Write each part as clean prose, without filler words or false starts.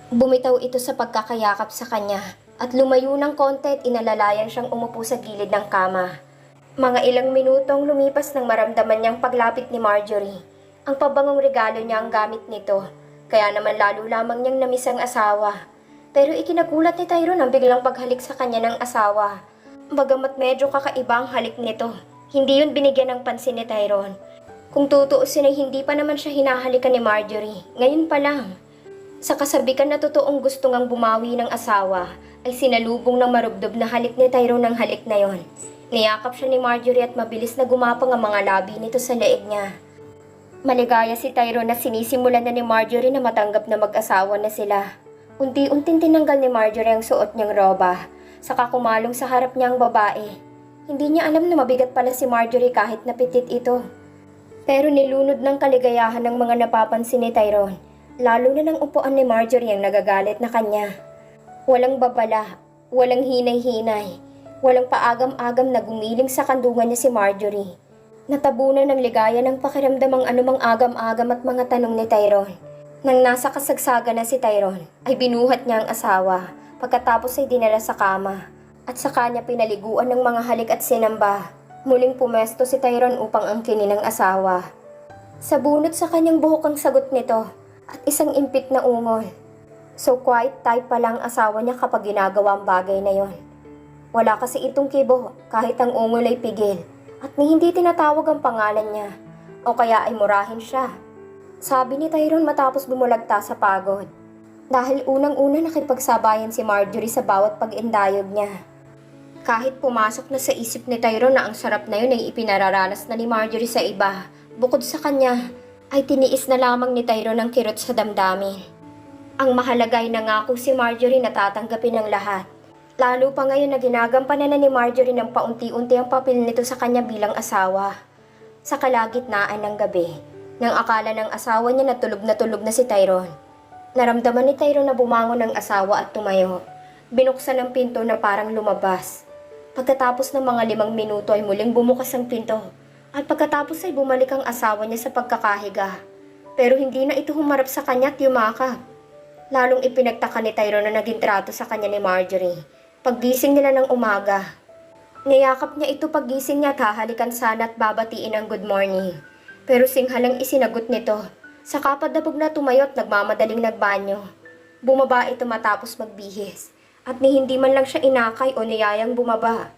Bumitaw ito sa pagkakayakap sa kanya at lumayo ng konti at inalalayan siyang umupo sa gilid ng kama. Mga ilang minutong lumipas nang maramdaman niyang paglapit ni Marjorie. Ang pabangong regalo niya ang gamit nito, kaya naman lalo lamang niyang namiss ang asawa. Pero ikinagulat ni Tyrone ang biglang paghalik sa kanya ng asawa. Bagamat medyo kakaiba ang halik nito, hindi yun binigyan ng pansin ni Tyrone. Kung tutuusin ay hindi pa naman siya hinahalikan ni Marjorie, ngayon pa lang. Sa kasabikan na totoong gusto ngang bumawi ng asawa, ay sinalubong ng marubdob na halik ni Tyrone ng halik na yon. Niyakap siya ni Marjorie at mabilis na gumapang ang mga labi nito sa leeg niya. Maligaya si Tyrone na sinisimulan na ni Marjorie na matanggap na mag-asawa na sila. Unti-unting tinanggal ni Marjorie ang suot niyang roba, saka kumalong sa harap niya ang babae. Hindi niya alam na mabigat pala si Marjorie kahit napitit ito. Pero nilunod ng kaligayahan ng mga napapansin ni Tyrone, lalo na ng upuan ni Marjorie ang nagagalit na kanya. Walang babala, walang hinay-hinay. Walang paagam-agam na gumiling sa kandungan niya si Marjorie. Natabunan ng ligaya ng pakiramdam ang anumang agam-agam at mga tanong ni Tyrone. Nang nasa kasagsagan na si Tyrone, ay binuhat niya ang asawa, pagkatapos ay dinala sa kama. At sa kanya pinaliguan ng mga halik at sinamba. Muling pumesto si Tyrone upang angkinin ang asawa. Sa bunot sa kanyang buhok ang sagot nito, at isang impit na ungol. So quiet type pala ang asawa niya kapag ginagawa ang bagay na yon. Wala kasi itong kibo kahit ang ungol ay pigil at ni hindi tinatawag ang pangalan niya o kaya ay murahin siya. Sabi ni Tyrone matapos bumulagta sa pagod. Dahil unang-una nakipagsabayan si Marjorie sa bawat pag-indayog niya. Kahit pumasok na sa isip ni Tyrone na ang sarap na yun ay ipinararanas na ni Marjorie sa iba, bukod sa kanya ay tiniis na lamang ni Tyrone ang kirot sa damdamin. Ang mahalaga ay nangako si Marjorie na tatanggapin ang lahat. Lalo pa ngayon na ginagampanan na ni Marjorie ng paunti-unti ang papel nito sa kanya bilang asawa. Sa kalagitnaan ng gabi, nang akala ng asawa niya na tulog na si Tyrone. Naramdaman ni Tyrone na bumangon ang asawa at tumayo. Binuksan ang pinto na parang lumabas. Pagkatapos ng mga 5 minuto ay muling bumukas ang pinto. At pagkatapos ay bumalik ang asawa niya sa pagkakahiga. Pero hindi na ito humarap sa kanya at yumakap. Lalong ipinagtaka ni Tyrone na naging trato sa kanya ni Marjorie. Paggising nila ng umaga, niyakap niya ito paggising niya at hahalikan sana at babatiin ang good morning. Pero singhalang isinagot nito, saka padabog na tumayo at nagmamadaling nagbanyo. Bumaba ito matapos magbihis, at ni hindi man lang siya inakay o niyayang bumaba.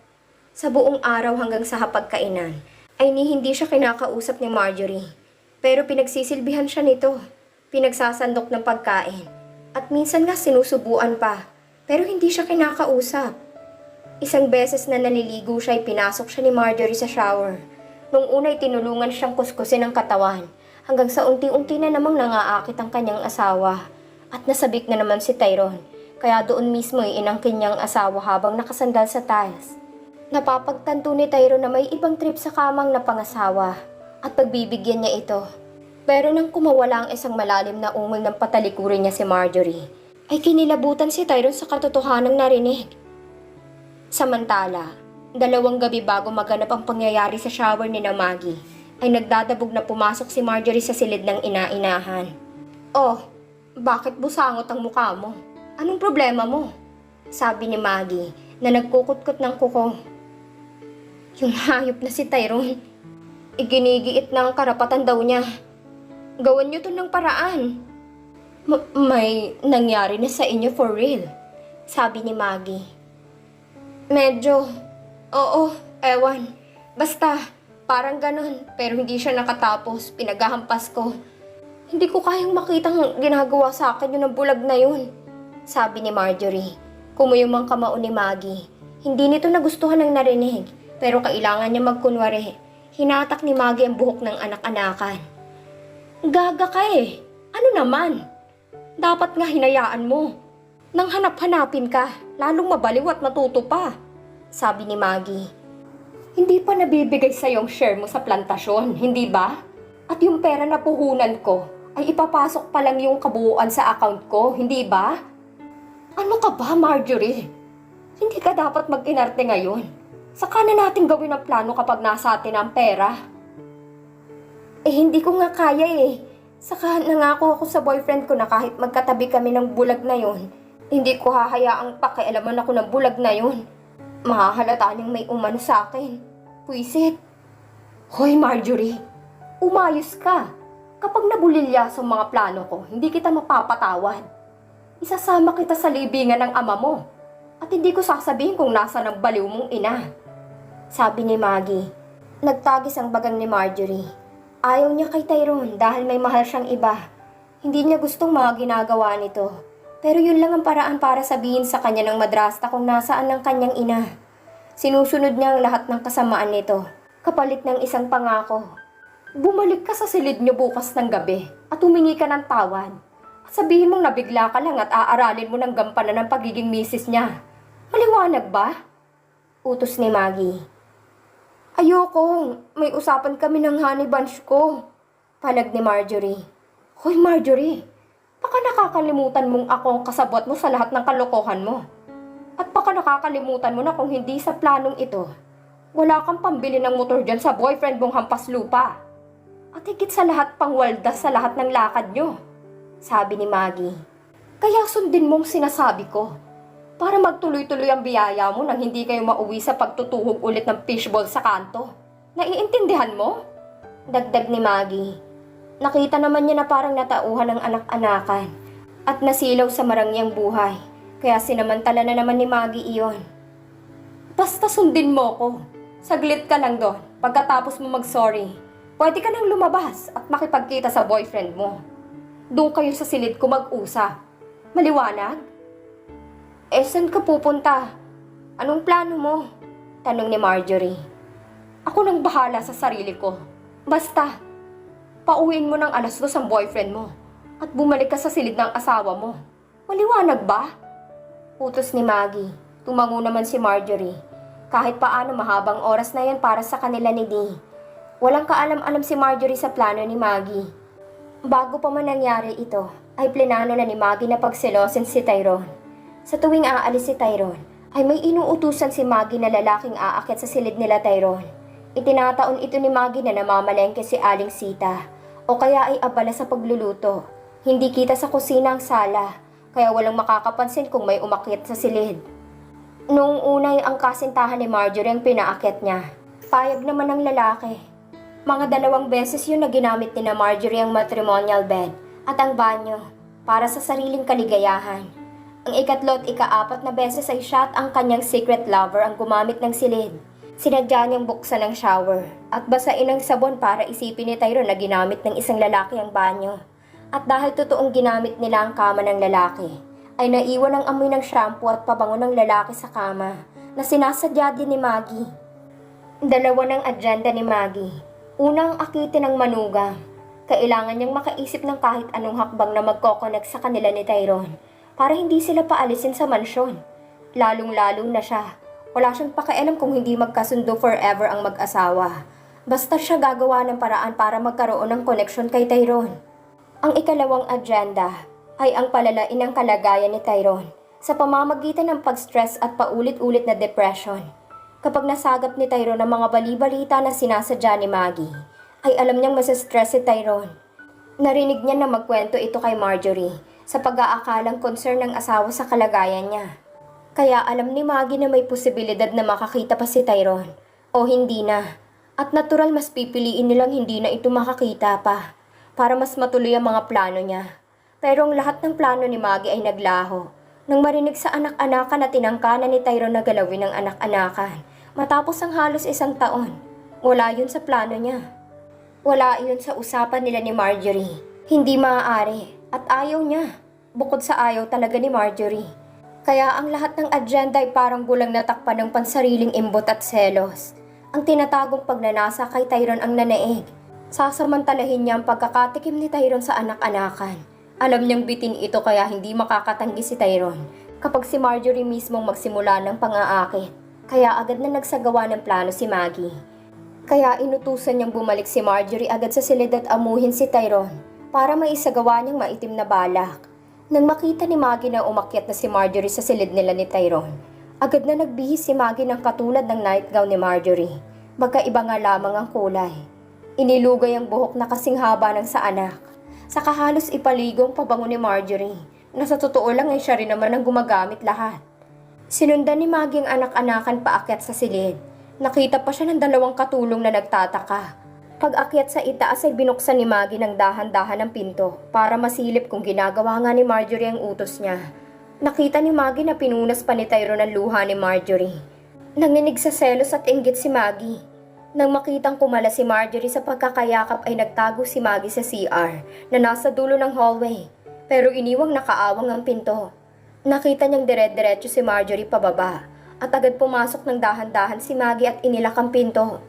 Sa buong araw hanggang sa hapagkainan, ay ni hindi siya kinakausap ni Marjorie. Pero pinagsisilbihan siya nito, pinagsasandok ng pagkain, at minsan nga sinusubuan pa. Pero hindi siya kinakausap. Isang beses na naliligo siya ay pinasok siya ni Marjorie sa shower. Nung una'y tinulungan siyang kuskusin ang katawan hanggang sa unti-unti na namang nangaakit ang kanyang asawa. At nasabik na naman si Tyrone, kaya doon mismo ay inangkin niyang asawa habang nakasandal sa tiles. Napapagtanto ni Tyrone na may ibang trip sa kamang na pangasawa at pagbibigyan niya ito. Pero nang kumawala ang isang malalim na ungol ng patalikurin niya si Marjorie, ay kinilabutan si Tyrone sa katotohanang narinig. Samantala, 2 gabi bago maganap ang pangyayari sa shower ni Maggie, ay nagdadabog na pumasok si Marjorie sa silid ng ina-inahan. "Oh, bakit busangot ang mukha mo? Anong problema mo?" Sabi ni Maggie na nagkukutkot ng kuko. "Yung hayop na si Tyrone, iginigiit na ang karapatan daw niya. Gawan niyo to ng paraan. May nangyari na sa inyo for real," sabi ni Maggie. "Medyo, oo, ewan. Basta, parang ganun, pero hindi siya nakatapos, pinaghahampas ko. Hindi ko kayang makitang ginagawa sa akin yun ang bulag na yun," sabi ni Marjorie. Kumuyom ang kamao ni Maggie. Hindi nito nagustuhan ang narinig, pero kailangan niya magkunwari. Hinatak ni Maggie ang buhok ng anak-anakan. "Gaga ka eh. Ano naman? Dapat nga hinayaan mo. Nang hanap-hanapin ka, lalong mabaliw at matuto pa," sabi ni Maggie. "Hindi pa nabibigay sa'yo ang share mo sa plantasyon, hindi ba? At yung pera na puhunan ko, ay ipapasok pa lang yung kabuuan sa account ko, hindi ba? Ano ka ba, Marjorie? Hindi ka dapat mag-inarte ngayon. Saka na natin gawin ang plano kapag nasa atin ang pera." "Eh, hindi ko nga kaya eh. Saka nangako ako sa boyfriend ko na kahit magkatabi kami ng bulag na yun, hindi ko hahayaang pakialaman ako ng bulag na yun. Mahahalata niyang may umano sa akin. Puisit. Hoy Marjorie, umayos ka. Kapag nabulilya sa mga plano ko, hindi kita mapapatawad. Isasama kita sa libingan ng ama mo. At hindi ko sasabihin kung nasa ng baliw mong ina. Sabi ni Maggie. Nagtagis ang bagang ni Marjorie. Ayaw niya kay Tyrone dahil may mahal siyang iba. Hindi niya gustong mga ginagawa nito. Pero yun lang ang paraan para sabihin sa kanya ng madrasta kung nasaan ang kanyang ina. Sinusunod niya ang lahat ng kasamaan nito. Kapalit ng isang pangako. Bumalik ka sa silid niyo bukas ng gabi at humingi ka ng tawad. At sabihin mong nabigla ka lang at aaralin mo ng gampanan ng pagiging misis niya. Maliwanag ba? Utos ni Maggie. Ayoko, may usapan kami ng honey bunch ko. Palag ni Marjorie. Hoy Marjorie, baka nakakalimutan mong ako ang kasabot mo sa lahat ng kalokohan mo. At baka nakakalimutan mo na kung hindi sa planong ito, wala kang pambili ng motor dyan sa boyfriend mong hampas lupa. At higit sa lahat pangwaldas sa lahat ng lakad nyo. Sabi ni Maggie. Kaya sundin mong sinasabi ko. Para magtuloy-tuloy ang biyaya mo nang hindi kayo mauwi sa pagtutuhog ulit ng fishball sa kanto. Naiintindihan mo? Dagdag ni Maggie. Nakita naman niya na parang natauhan ng anak-anakan at nasilaw sa marangyang buhay. Kaya sinamantala na naman ni Maggie iyon. Basta sundin mo ko. Saglit ka lang doon. Pagkatapos mo mag-sorry, pwede ka nang lumabas at makipagkita sa boyfriend mo. Doon kayo sa silid ko mag-usap. Maliwanag? Saan ka pupunta? Anong plano mo? Tanong ni Marjorie. Ako nang bahala sa sarili ko. Basta, pauwiin mo ng 2:00 ang boyfriend mo at bumalik ka sa silid ng asawa mo. Maliwanag ba? Utos ni Maggie. Tumango naman si Marjorie. Kahit paano mahabang oras na yan para sa kanila ni Dee. Walang kaalam-alam si Marjorie sa plano ni Maggie. Bago pa man nangyari ito, ay plinano na ni Maggie na pagselosin si Tyrone. Sa tuwing aalis si Tyrone, ay may inuutusan si Maggie na lalaking aakyat sa silid nila Tyrone. Itinataon ito ni Maggie na namamalengke si Aling Sita, o kaya ay abala sa pagluluto. Hindi kita sa kusina ang sala, kaya walang makakapansin kung may umakyat sa silid. Noong unay ang kasintahan ni Marjorie ang pinaakyat niya. Payag naman ang lalaki. Mga 2 beses yun na ginamit ni na Marjorie ang matrimonial bed at ang banyo para sa sariling kaligayahan. Ang 3 at 4 na beses ay siya at ang kanyang secret lover ang gumamit ng silid. Sinadya niyang buksan ang shower at basain ng sabon para isipin ni Tyrone na ginamit ng isang lalaki ang banyo. At dahil totoong ginamit nila ang kama ng lalaki, ay naiwan ang amoy ng shampoo at pabango ng lalaki sa kama na sinasadya din ni Maggie. 2 ng agenda ni Maggie. Unang akitin ng manugang. Kailangan niyang makaisip ng kahit anong hakbang na magkokonek sa kanila ni Tyrone para hindi sila paalisin sa mansyon. Lalong-lalo na siya. Wala siyang pakialam kung hindi magkasundo forever ang mag-asawa. Basta siya gagawa ng paraan para magkaroon ng koneksyon kay Tyrone. Ang 2 agenda ay ang palalain ng kalagayan ni Tyrone sa pamamagitan ng pag-stress at paulit-ulit na depression. Kapag nasagap ni Tyrone ang mga bali-balita na sinasadya ni Maggie, ay alam niyang masistress si Tyrone. Narinig niya na magkwento ito kay Marjorie sa pag-aakalang concern ng asawa sa kalagayan niya. Kaya alam ni Maggie na may posibilidad na makakita pa si Tyrone o hindi na. At natural mas pipiliin nilang hindi na ito makakita pa para mas matuloy ang mga plano niya. Pero ang lahat ng plano ni Maggie ay naglaho nang marinig sa anak-anakan na tinangkanan ni Tyrone na galawin ng anak-anakan matapos ang halos 1 taon. Wala yun sa plano niya. Wala yun sa usapan nila ni Marjorie. Hindi maaari at ayaw niya. Bukod sa ayaw talaga ni Marjorie. Kaya ang lahat ng agenda ay parang gulang natakpan ng pansariling imbot at selos. Ang tinatagong pagnanasa kay Tyrone ang nanaig. Sasamantalahin niya ang pagkakatikim ni Tyrone sa anak-anakan. Alam niyang bitin ito kaya hindi makakatanggi si Tyrone kapag si Marjorie mismong magsimula ng pang-aakit. Kaya agad na nagsagawa ng plano si Maggie. Kaya inutusan niyang bumalik si Marjorie agad sa silid at amuhin si Tyrone para maisagawa niyang maitim na balak. Nang makita ni Maggie na umakyat na si Marjorie sa silid nila ni Tyrone, agad na nagbihis si Maggie ng katulad ng nightgown ni Marjorie. Magkaiba nga lamang ang kulay. Inilugay ang buhok na kasing haba ng sa anak. Saka halos ipaligong pabango ni Marjorie, na sa totoo lang ay siya rin naman ang gumagamit lahat. Sinundan ni Maggie ang anak-anakan paakyat sa silid. Nakita pa siya ng dalawang katulong na nagtataka. Pag-akyat sa itaas ay binuksan ni Maggie ng dahan-dahan ang pinto para masilip kung ginagawa nga ni Marjorie ang utos niya. Nakita ni Maggie na pinunas pa ni Tyrone ang luha ni Marjorie. Nanginig sa selos at inggit si Maggie. Nang makitang kumala si Marjorie sa pagkakayakap ay nagtago si Maggie sa CR na nasa dulo ng hallway, pero iniwang nakaawang ang pinto. Nakita niyang dire-diretso si Marjorie pababa at agad pumasok ng dahan-dahan si Maggie at inilak ang pinto.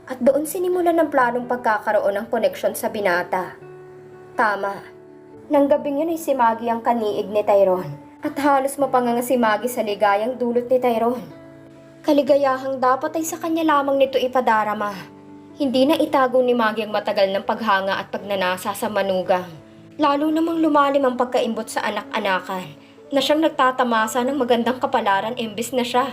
At doon sinimulan ng planong pagkakaroon ng koneksyon sa binata. Tama. Nang gabing yun ay si Maggie ang kaniig ni Tyrone at halos mapanganga si Maggie sa ligayang dulot ni Tyrone. Kaligayahang dapat ay sa kanya lamang nito ipadarama. Hindi na itago ni Maggie ang matagal ng paghanga at pagnanasa sa manugang. Lalo namang lumalim ang pagkaimbot sa anak-anakan na siyang nagtatamasa ng magandang kapalaran imbis na siya.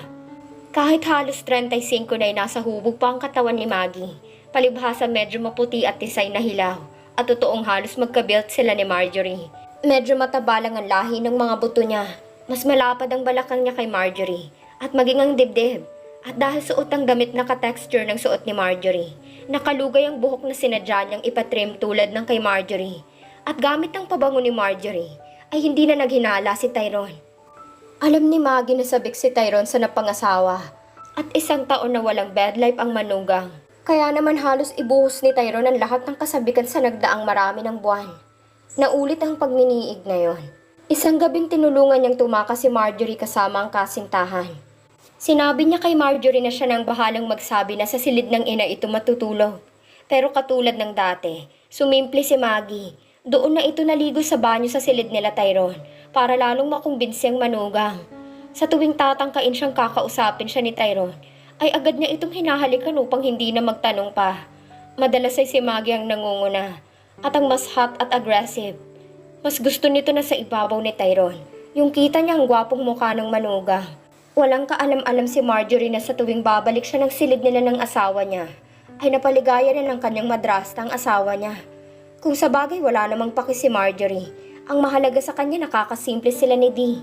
Kahit halos 35 na ay nasa hubog pa ang katawan ni Maggie, palibhasa medyo maputi at tisay na hilaw at totoong halos magkabilt sila ni Marjorie. Medyo mataba lang ang lahi ng mga buto niya, mas malapad ang balakang niya kay Marjorie at maging ang dibdib. At dahil suot ang damit na ka-texture ng suot ni Marjorie, nakalugay ang buhok na sinadya niyang ipatrim tulad ng kay Marjorie. At gamit ang pabango ni Marjorie, ay hindi na naghinala si Tyrone. Alam ni Maggie na sabik si Tyrone sa napangasawa at 1 taon na walang bed life ang manugang. Kaya naman halos ibuhos ni Tyrone ang lahat ng kasabikan sa nagdaang marami ng buwan. Naulit ang pagminiig na yon. Isang gabing tinulungan niyang tumakas si Marjorie kasama ang kasintahan. Sinabi niya kay Marjorie na siya nang bahalang magsabi na sa silid ng ina ito matutulog. Pero katulad ng dati, sumimple si Maggie. Doon na ito naligo sa banyo sa silid nila Tyrone para lalong makumbinsi ang manugang. Sa tuwing tatangkain siyang kakausapin siya ni Tyrone, ay agad niya itong hinahalikan upang hindi na magtanong pa. Madalas ay si Maggie ang nangunguna at ang mas hot at aggressive. Mas gusto nito na sa ibabaw ni Tyrone, yung kita niya ang gwapong mukha ng manugang. Walang kaalam-alam si Marjorie na sa tuwing babalik siya ng silid nila ng asawa niya, ay napaligaya na ng kanyang madrasta ang asawa niya. Kung sa bagay wala namang paki si Marjorie, ang mahalaga sa kanya nakakasimple sila ni Dee.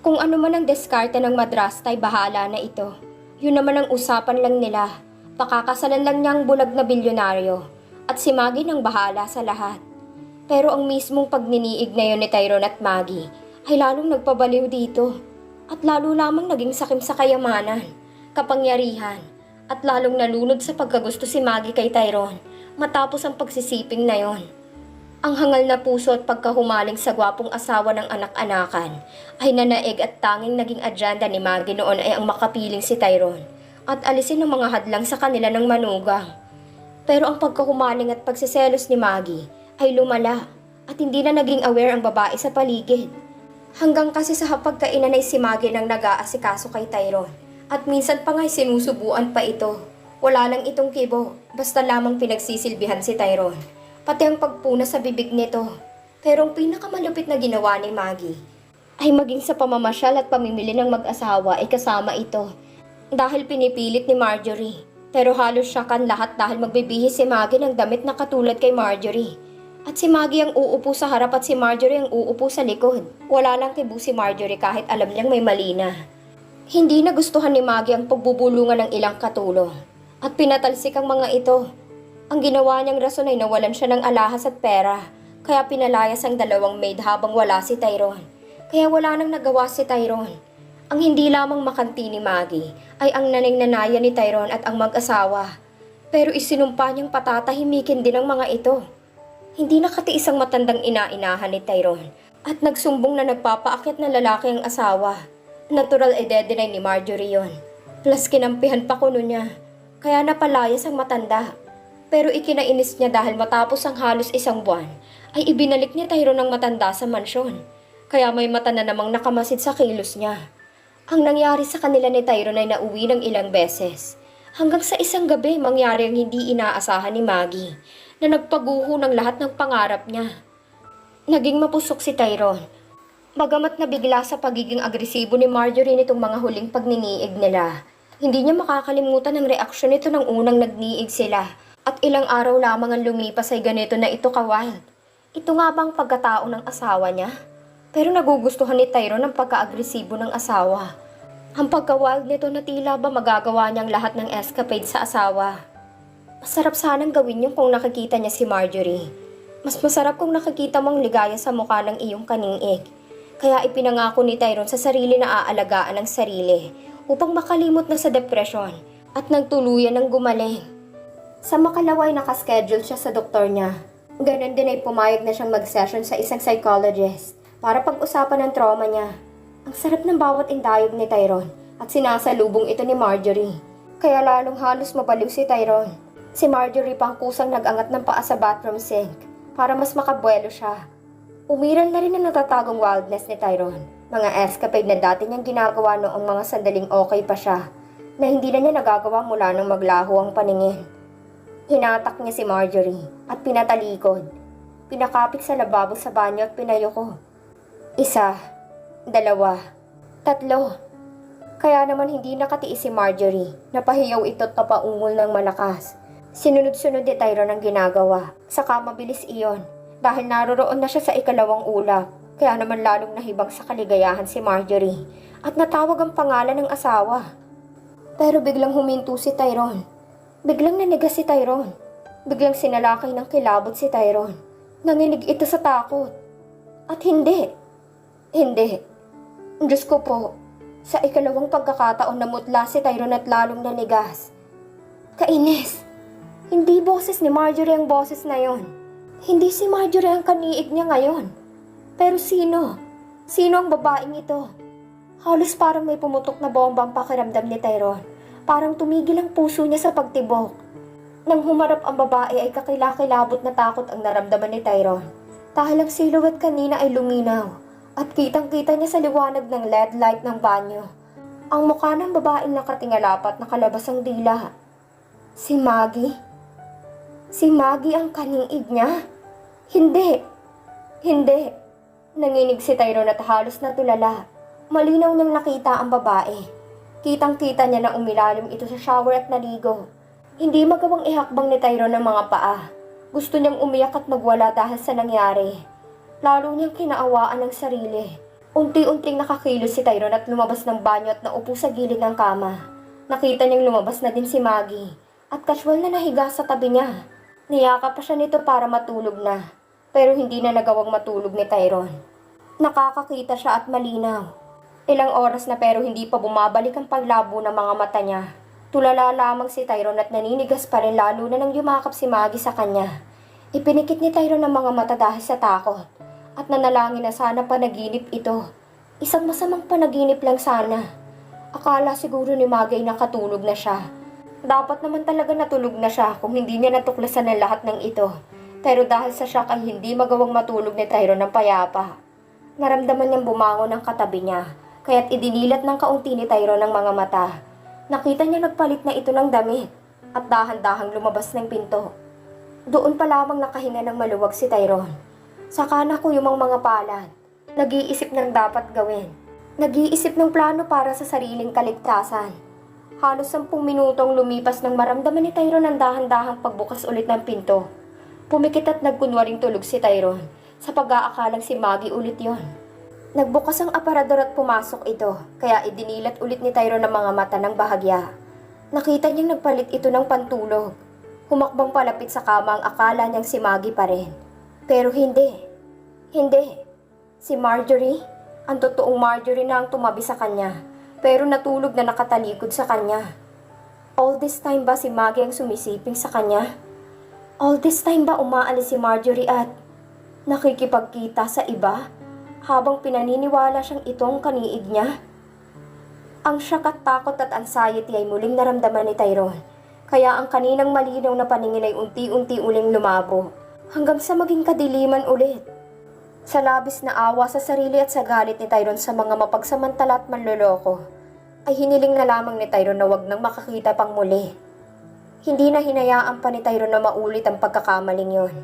Kung ano man ang diskarte ng madrasta ay bahala na ito. Yun naman ang usapan lang nila. Pakakasalan lang niya ang bulag na bilyonaryo at si Maggie nang bahala sa lahat. Pero ang mismong pagniniig na yun ni Tyrone at Maggie ay lalong nagpabaliw dito. At lalo lamang naging sakim sa kayamanan, kapangyarihan, at lalong nalunod sa pagkagusto si Maggie kay Tyrone matapos ang pagsisiping na yon. Ang hangal na puso at pagkahumaling sa gwapong asawa ng anak-anakan ay nanaig at tanging naging agenda ni Maggie noon ay ang makapiling si Tyrone at alisin ang mga hadlang sa kanila ng manugang. Pero ang pagkahumaling at pagsiselos ni Maggie ay lumala at hindi na naging aware ang babae sa paligid. Hanggang kasi sa hapagkainan ay si Maggie nang nag-aasikaso kay Tyrone. At minsan pa nga'y sinusubuan pa ito. Wala lang itong kibo, basta lamang pinagsisilbihan si Tyrone. Pati ang pagpuna sa bibig nito. Pero ang pinakamalupit na ginawa ni Maggie ay maging sa pamamasyal at pamimili ng mag-asawa ay kasama ito. Dahil pinipilit ni Marjorie. Pero halos syakan lahat dahil magbibihis si Maggie ng damit na katulad kay Marjorie. At si Maggie ang uupo sa harap at si Marjorie ang uupo sa likod. Wala lang kibo si Marjorie kahit alam niyang may mali na. Hindi nagustuhan ni Maggie ang pagbubulungan ng ilang katulong. At pinatalsik ang mga ito. Ang ginawa niyang rason ay nawalan siya ng alahas at pera. Kaya pinalayas ang dalawang maid habang wala si Tyrone. Kaya wala nang nagawa si Tyrone. Ang hindi lamang makanti ni Maggie ay ang nanay-nanaya ni Tyrone at ang mag-asawa. Pero isinumpa niyang patatahimikin din ang mga ito. Hindi nakatiis ang matandang ina-inahan ni Tyrone at nagsumbong na nagpapaakyat na lalaki ang asawa. Natural ay dedenay ni Marjorie yon. Plus kinampihan pa kuno niya, kaya napalayas ang matanda. Pero ikinainis niya dahil matapos ang halos 1 buwan, ay ibinalik niya Tyrone ng matanda sa mansyon. Kaya may mata na namang nakamasid sa kilos niya. Ang nangyari sa kanila ni Tyrone ay nauwi ng ilang beses. Hanggang sa isang gabi mangyari ang hindi inaasahan ni Maggie na nagpaguho ng lahat ng pangarap niya. Naging mapusok si Tyrone. Bagamat nabigla sa pagiging agresibo ni Marjorie nitong mga huling pagniniig nila, hindi niya makakalimutan ang reaksyon nito nang unang nagniig sila at ilang araw lamang ang lumipas ay ganito na ito ka-wild. Ito nga bang pagkatao ng asawa niya? Pero nagugustuhan ni Tyrone ang pagka-agresibo ng asawa. Ang pagka-wild nito na tila ba magagawa niyang lahat ng escapade sa asawa. Masarap sanang gawin yun kung nakikita niya si Marjorie. Mas masarap kung nakikita mong ligaya sa mukha ng iyong kaniig. Kaya ipinangako ni Tyrone sa sarili na aalagaan ang sarili upang makalimot na sa depresyon at nagtuluyan ng gumaling. Sa makalaway nakaschedule siya sa doktor niya. Ganon din ay pumayag na siyang mag-session sa isang psychologist para pag-usapan ng trauma niya. Ang sarap ng bawat indayog ni Tyrone at sinasalubong ito ni Marjorie. Kaya lalong halos mabaliw si Tyrone. Si Marjorie pang kusang nag-angat ng paa sa bathroom sink para mas makabuelo siya. Umiral na rin ang natatagong wildness ni Tyrone. Mga escapade na dati niyang ginagawa noong mga sandaling okay pa siya na hindi na niya nagagawa mula nang maglaho ang paningin. Hinatak niya si Marjorie at pinatalikod. Pinakapit sa lababo sa banyo at pinayuko. 1, 2, 3. Kaya naman hindi nakatiis si Marjorie. Napahiyaw ito't napaungol ng malakas. Sinunod-sunod ni Tyrone ang ginagawa. Saka mabilis iyon dahil naroroon na siya sa ikalawang ulap. Kaya naman lalong nahibang sa kaligayahan si Marjorie at natawag ang pangalan ng asawa. Pero biglang huminto si Tyrone. Biglang nanigas si Tyrone. Biglang sinalakay ng kilabot si Tyrone. Nanginig ito sa takot. At hindi. Diyos ko po, sa ikalawang pagkakataon namutla si Tyrone at lalong nanigas. Kainis. Hindi boses ni Marjorie ang boses na yon. Hindi si Marjorie ang kaniig niya ngayon. Pero sino? Sino ang babaeng ito? Halos parang may pumutok na bomba ang pakiramdam ni Tyrone. Parang tumigil ang puso niya sa pagtibok. Nang humarap ang babae ay kakilakilabot na takot ang naramdaman ni Tyrone. Dahil ang silhouette kanina ay luminaw. At kitang-kita niya sa liwanag ng LED light ng banyo. Ang mukha ng babaeng nakatingalapat nakalabas ang dila. Si Maggie? Si Maggie ang kaniig niya? Hindi. Nanginig si Tyrone at halos natulala. Malinaw niyang nakita ang babae. Kitang-kita niya na umilalim ito sa shower at naligo. Hindi magawang ihakbang ni Tyrone ang mga paa. Gusto niyang umiyak at magwala dahil sa nangyari. Lalo niyang kinaawaan ang sarili. Unti-unting nakakilos si Tyrone at lumabas ng banyo at naupo sa gilid ng kama. Nakita niyang lumabas na din si Maggie at casual na nahiga sa tabi niya. Niyakap pa siya nito para matulog na, pero hindi na nagawang matulog ni Tyrone. Nakakakita siya at malinaw. Ilang oras na pero hindi pa bumabalik ang paglabo ng mga mata niya. Tulala lamang si Tyrone at naninigas pa rin lalo na nang yumakap si Maggie sa kanya. Ipinikit ni Tyrone ang mga mata dahil sa takot. At nanalangin na sana panaginip ito. Isang masamang panaginip lang sana. Akala siguro ni Maggie ay nakatulog na siya. Dapat naman talaga natulog na siya kung hindi niya natuklasan ang lahat ng ito. Pero dahil sa shock ay hindi magawang matulog ni Tyrone ng payapa. Naramdaman niyang bumangon ang katabi niya. Kaya't idinilat ng kaunti ni Tyrone ang mga mata. Nakita niya nagpalit na ito ng damit. At dahan-dahang lumabas ng pinto. Doon pa lamang nakahinga ng maluwag si Tyrone. Saka nakuyumang mga palad. Nag-iisip ng dapat gawin. Nag-iisip ng plano para sa sariling kaligtasan. Halos 10 minutong lumipas nang maramdaman ni Tyrone ang dahan-dahang pagbukas ulit ng pinto. Pumikit at nagkunwaring tulog si Tyrone sa pag-aakalang si Maggie ulit yon. Nagbukas ang aparador at pumasok ito, kaya idinilat ulit ni Tyrone ang mga mata ng bahagya. Nakita niyang nagpalit ito ng pantulog. Humakbang palapit sa kama ang akala niyang si Maggie pa rin. Pero hindi. Si Marjorie, ang totoong Marjorie na ang tumabi sa kanya, pero natulog na nakatalikod sa kanya. All this time ba si Maggie ang sumisiping sa kanya? All this time ba umaalis si Marjorie at nakikipagkita sa iba habang pinaniniwala siyang itong kaniig niya? Ang shock at takot at anxiety ay muling naramdaman ni Tyrone, kaya ang kaninang malinaw na paningin ay unti-unti uling lumabo. Hanggang sa maging kadiliman ulit. Sa labis na awa sa sarili at sa galit ni Tyrone sa mga mapagsamantala at manloloko, ay hiniling na lamang ni Tyrone na wag nang makakita pang muli. Hindi na hinayaan pa ni Tyrone na maulit ang pagkakamaling yon.